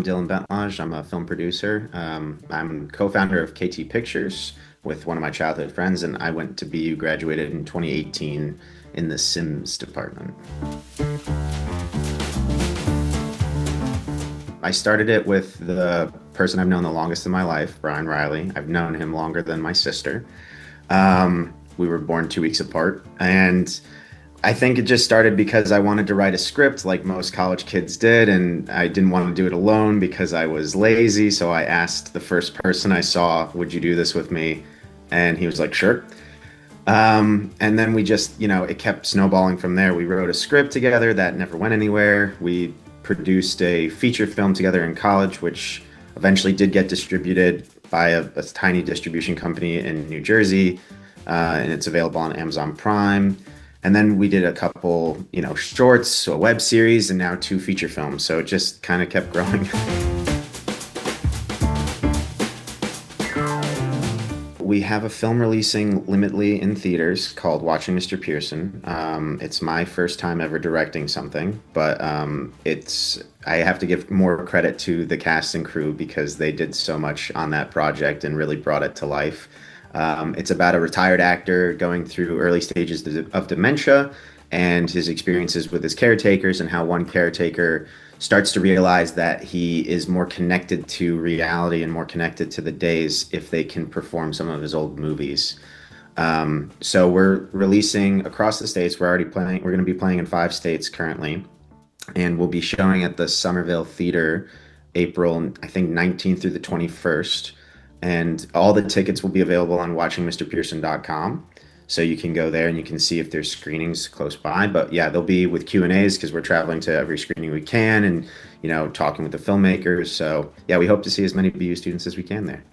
Dillon Bentlage. I'm a film producer. I'm co-founder of KT Pictures with one of my childhood friends, and I went to BU, graduated in 2018 in the CIMS department. I started it with the person I've known the longest in my life, Brian Riley. I've known him longer than my sister. We were born 2 weeks apart, and I think it just started because I wanted to write a script like most college kids did, and I didn't want to do it alone because I was lazy. So I asked the first person I saw, "Would you do this with me?" And he was like, "Sure." And then we just, it kept snowballing from there. We wrote a script together that never went anywhere. We produced a feature film together in college, which eventually did get distributed by a tiny distribution company in New Jersey, and it's available on Amazon Prime. And then we did a couple, shorts, so a web series, and now 2 feature films. So it just kind of kept growing. We have a film releasing limitly in theaters called Watching Mr. Pearson. It's my first time ever directing something, but I have to give more credit to the cast and crew because they did so much on that project and really brought it to life. It's about a retired actor going through early stages of dementia and his experiences with his caretakers, and how one caretaker starts to realize that he is more connected to reality and more connected to the days if they can perform some of his old movies. So we're releasing across the states. We're already playing. We're going to be playing in 5 states currently, and we'll be showing at the Somerville Theater April, I think, 19th through the 21st. And all the tickets will be available on watchingmrpearson.com. So you can go there and you can see if there's screenings close by. But yeah, they'll be with Q&As because we're traveling to every screening we can, and, talking with the filmmakers. So yeah, we hope to see as many BU students as we can there.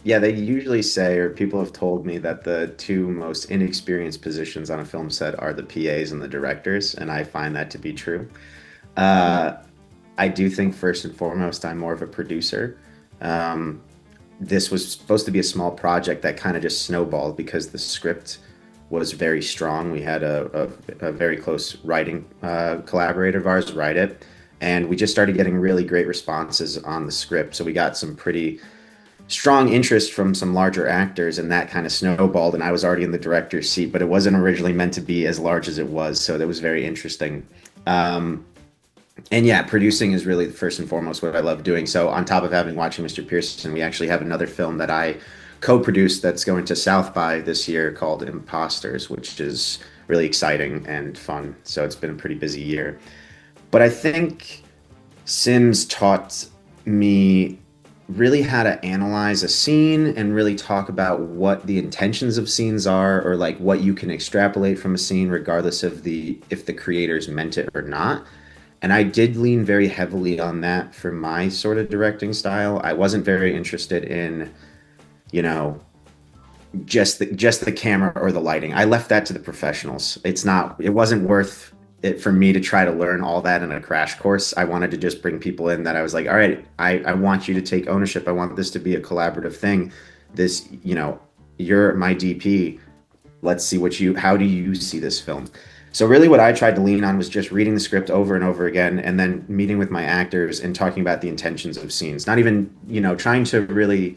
Yeah, they usually say, or people have told me, that the 2 most inexperienced positions on a film set are the PAs and the directors, and I find that to be true. I do think first and foremost, I'm more of a producer. This was supposed to be a small project that kind of just snowballed because the script was very strong. We had a very close writing collaborator of ours write it, and we just started getting really great responses on the script. So we got some pretty strong interest from some larger actors, and that kind of snowballed, and I was already in the director's seat, but it wasn't originally meant to be as large as it was. So that was very interesting. And yeah, producing is really first and foremost what I love doing. So on top of having Watching Mr. Pearson, we actually have another film that I co-produced that's going to South by this year called Imposters, which is really exciting and fun. So it's been a pretty busy year. But I think CIMS taught me really how to analyze a scene and really talk about what the intentions of scenes are, or like what you can extrapolate from a scene regardless of if the creators meant it or not. And I did lean very heavily on that for my sort of directing style. I wasn't very interested in, just the camera or the lighting. I left that to the professionals. It wasn't worth it for me to try to learn all that in a crash course. I wanted to just bring people in that I was like, all right, I want you to take ownership. I want this to be a collaborative thing. You're my DP. Let's see how do you see this film? So really what I tried to lean on was just reading the script over and over again, and then meeting with my actors and talking about the intentions of scenes. Not even, trying to really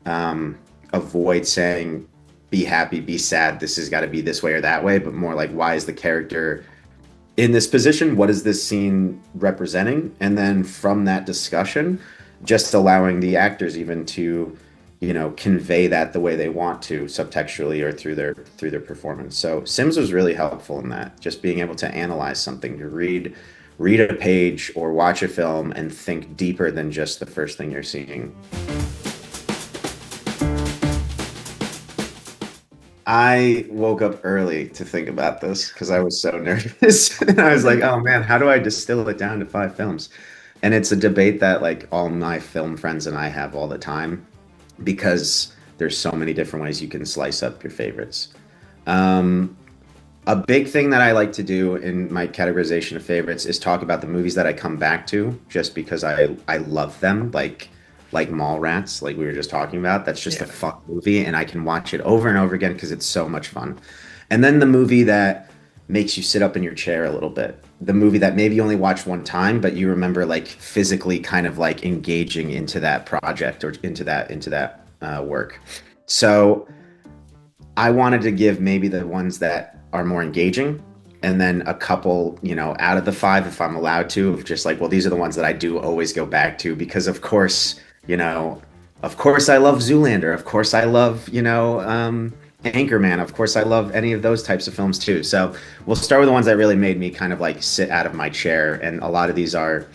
avoid saying, be happy, be sad, this has got to be this way or that way, but more like, why is the character in this position? What is this scene representing? And then from that discussion, just allowing the actors even to convey that the way they want to, subtextually or through their performance. So CIMS was really helpful in that, just being able to analyze something, to read a page or watch a film and think deeper than just the first thing you're seeing. I woke up early to think about this because I was so nervous. And I was like, oh man, how do I distill it down to 5 films? And it's a debate that like all my film friends and I have all the time, because there's so many different ways you can slice up your favorites. A big thing that I like to do in my categorization of favorites is talk about the movies that I come back to just because I love them, like Mallrats, like we were just talking about. That's just a fun movie, and I can watch it over and over again because it's so much fun. And then the movie that makes you sit up in your chair a little bit. The movie that maybe you only watched one time, but you remember like physically kind of like engaging into that project or into that work. So I wanted to give maybe the ones that are more engaging, and then a couple, out of the five, if I'm allowed to, of just like, well, these are the ones that I do always go back to because, you know, of course I love Zoolander. Of course I love, Anchorman. Of course I love any of those types of films too. So we'll start with the ones that really made me kind of like sit out of my chair. And a lot of these are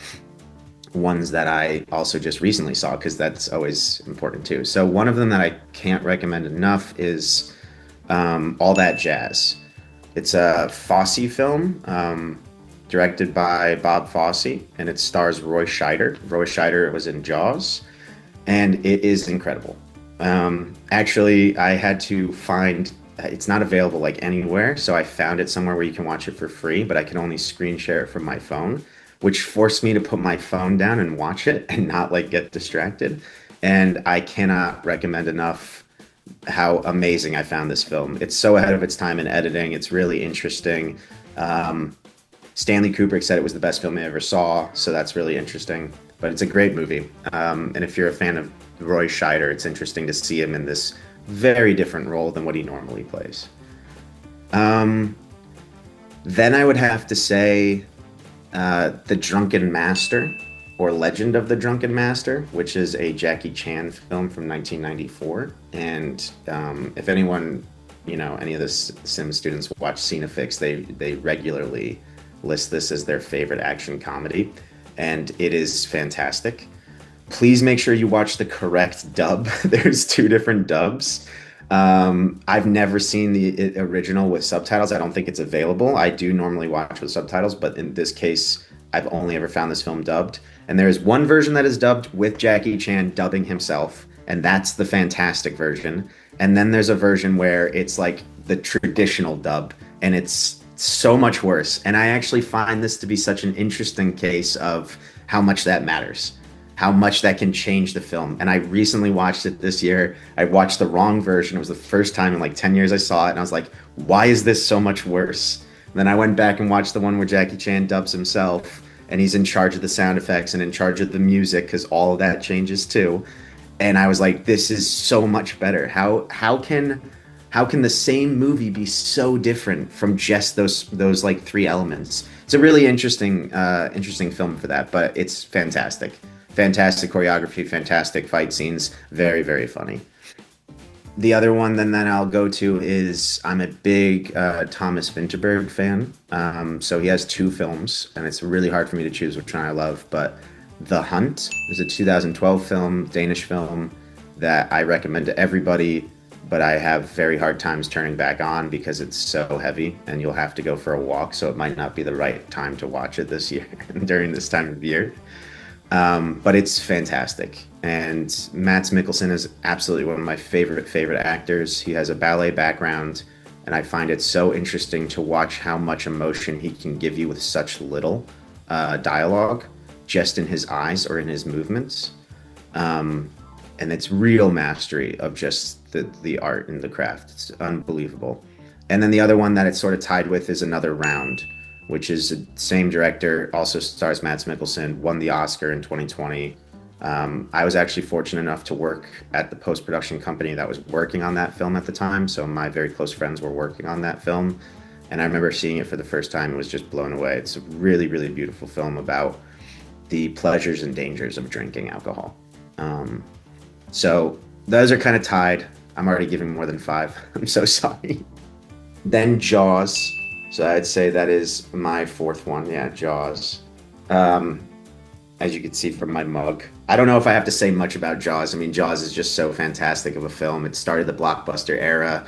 ones that I also just recently saw because that's always important too. So one of them that I can't recommend enough is All That Jazz. It's a Fosse film, directed by Bob Fosse, and it stars Roy Scheider. Roy Scheider was in Jaws, and it is incredible. Actually, I had to find it's not available like anywhere, so I found it somewhere where you can watch it for free, but I can only screen share it from my phone, which forced me to put my phone down and watch it and not like get distracted. And I cannot recommend enough how amazing I found this film. It's so ahead of its time in editing. It's really interesting. Stanley Kubrick said it was the best film he ever saw, so that's really interesting. But it's a great movie. And if you're a fan of Roy Scheider, it's interesting to see him in this very different role than what he normally plays. Then I would have to say The Drunken Master, or Legend of the Drunken Master, which is a Jackie Chan film from 1994. And if anyone, any of the CIMS students watch Cinefix, they regularly list this as their favorite action comedy, and it is fantastic. Please make sure you watch the correct dub. There's two different dubs. I've never seen the original with subtitles. I don't think it's available. I do normally watch with subtitles, but in this case, I've only ever found this film dubbed. And there is one version that is dubbed with Jackie Chan dubbing himself, and that's the fantastic version. And then there's a version where it's like the traditional dub, and it's so much worse. And I actually find this to be such an interesting case of how much that matters, how much that can change the film. And I recently watched it this year. I watched the wrong version. It was the first time in like 10 years I saw it, and I was like, why is this so much worse? And then I went back and watched the one where Jackie Chan dubs himself, and he's in charge of the sound effects and in charge of the music because all of that changes too. And I was like, this is so much better. How can the same movie be so different from just those like three elements? It's a really interesting film for that, but it's fantastic. Fantastic choreography, fantastic fight scenes, very, very funny. The other one then that I'll go to is I'm a big Thomas Vinterberg fan. So he has two films, and it's really hard for me to choose which one I love. But The Hunt is a 2012 film, Danish film, that I recommend to everybody, but I have very hard times turning back on because it's so heavy, and you'll have to go for a walk, so it might not be the right time to watch it this year during this time of year. But it's fantastic. And Mads Mikkelsen is absolutely one of my favorite actors. He has a ballet background, and I find it so interesting to watch how much emotion he can give you with such little dialogue, just in his eyes or in his movements. And it's real mastery of just the art and the craft. It's unbelievable. And then the other one that it's sort of tied with is Another Round, which is the same director, also stars Mads Mikkelsen, won the Oscar in 2020. I was actually fortunate enough to work at the post-production company that was working on that film at the time, so my very close friends were working on that film, and I remember seeing it for the first time and was just blown away. It's a really, really beautiful film about the pleasures and dangers of drinking alcohol. So those are kind of tied. I'm already giving more than 5. I'm so sorry. Then Jaws. So I'd say that is my 4th one. Yeah, Jaws. As you can see from my mug. I don't know if I have to say much about Jaws. I mean, Jaws is just so fantastic of a film. It started the blockbuster era.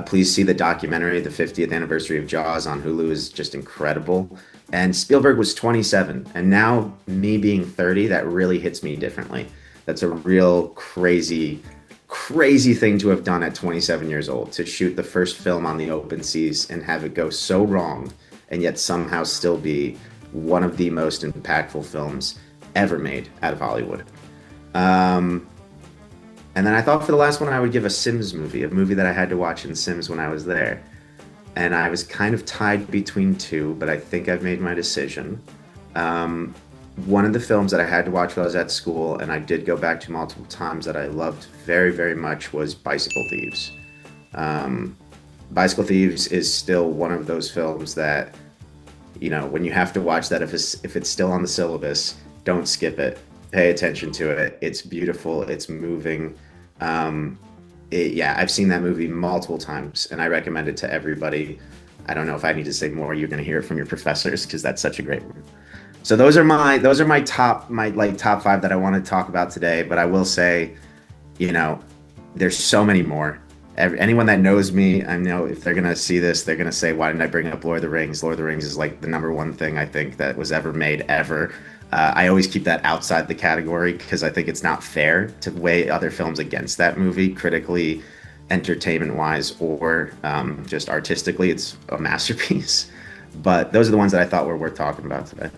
Please see the documentary, the 50th anniversary of Jaws on Hulu is just incredible. And Spielberg was 27. And now me being 30, that really hits me differently. That's a real crazy thing to have done at 27 years old, to shoot the first film on the open seas and have it go so wrong and yet somehow still be one of the most impactful films ever made out of Hollywood. And then I thought for the last one I would give a CIMS movie, a movie that I had to watch in CIMS when I was there. and I was kind of tied between two, but I think I've made my decision. Um, One of the films that I had to watch while I was at school, and I did go back to multiple times that I loved very, very much, was Bicycle Thieves. Um, Bicycle Thieves is still one of those films that, when you have to watch that, if it's still on the syllabus, don't skip it. Pay attention to it. It's beautiful. It's moving. Um, yeah, I've seen that movie multiple times, and I recommend it to everybody. I don't know if I need to say more. You're going to hear it from your professors because that's such a great one. So those are my top five that I want to talk about today. But I will say, you know, there's so many more. Anyone that knows me, I know if they're gonna see this, they're gonna say, "Why didn't I bring up Lord of the Rings?" Lord of the Rings is like the number one thing I think that was ever made ever. I always keep that outside the category because I think it's not fair to weigh other films against that movie critically, entertainment wise, or just artistically. It's a masterpiece. But those are the ones that I thought were worth talking about today.